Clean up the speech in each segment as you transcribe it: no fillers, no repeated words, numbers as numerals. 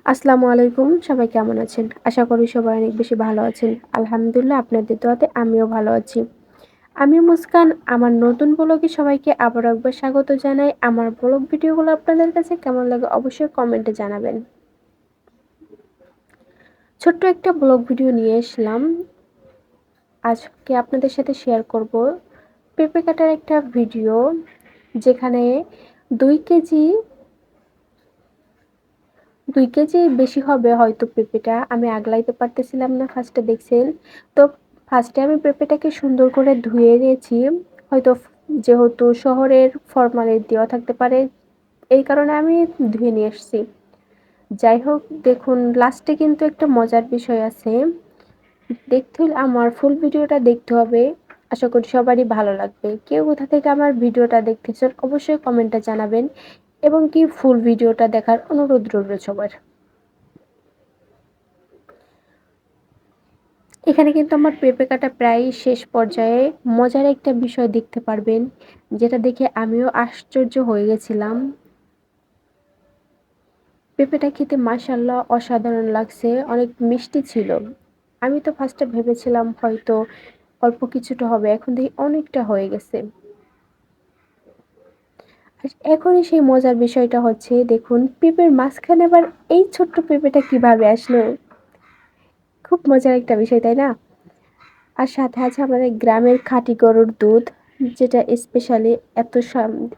আসসালামু আলাইকুম। সবাই কেমন আছেন? আশা করি সবাই অনেক বেশি ভালো আছেন। আলহামদুলিল্লাহ আপনাদের দোয়াতে আমিও ভালো আছি। আমি মুস্কান। আমার নতুন ব্লগে সবাইকে আবারও একবার স্বাগত জানাই। আমার ব্লগ ভিডিওগুলো আপনাদের কাছে কেমন লাগে অবশ্যই কমেন্টে জানাবেন। ছোট্ট একটা ব্লগ ভিডিও নিয়ে আসলাম। আজকে আপনাদের সাথে শেয়ার করব পেঁপে কাটার একটা ভিডিও, যেখানে 2 কেজি 2 কেজির বেশি হবে হয়তো পেঁপেটা। আমি আগলাইতে পারতেছিলাম না, ফার্স্টে দেখছেন। তো ফার্স্টে আমি পেঁপেটাকে সুন্দর করে ধুয়ে নিয়েছি। হয়তো যেহেতু শহরের ফরমালিন দেওয়া থাকতে পারে, এই কারণে আমি ধুয়ে নিয়ে এসেছি। যাই হোক, দেখুন লাস্টে কিন্তু একটা মজার বিষয় আছে। দেখতে হলে আমার ফুল ভিডিওটা দেখতে হবে। আশা করি সবারই ভালো লাগবে। কেউ কোথা থেকে আমার ভিডিওটা দেখতেছেন অবশ্যই কমেন্টে জানাবেন, এবং কি ফুল ভিডিওটা দেখার অনুরোধ রইল সবার। এখানে কিন্তু আমার পেঁপে কাটা প্রায় শেষ পর্যায়ে। মজার একটা বিষয় দেখতে পারবেন, যেটা দেখে আমিও আশ্চর্য হয়ে গেছিলাম। পেঁপেটা খেতে মাশাআল্লাহ অসাধারণ লাগছে, অনেক মিষ্টি ছিল। আমি তো ফার্স্টে ভেবেছিলাম হয়তো অল্প কিছুটা হবে, এখন দেখি অনেকটা হয়ে গেছে। আর এখনই সেই মজার বিষয়টা হচ্ছে, দেখুন পেঁপের মাঝখানে আবার এই ছোট্ট পেঁপেটা কিভাবে আসলো। খুব মজার একটা বিষয়, তাই না? আর সাথে আছে আমাদের গ্রামের খাঁটি গরুর দুধ, যেটা স্পেশালি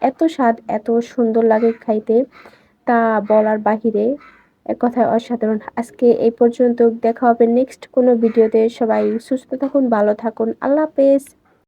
এত স্বাদ, এত সুন্দর লাগে খাইতে, তা বলার বাহিরে। এক কথায় অসাধারণ। আজকে এই পর্যন্ত, দেখা হবে নেক্সট কোনো ভিডিওতে। সবাই সুস্থ থাকুন, ভালো থাকুন। আল্লাহ হাফেজ।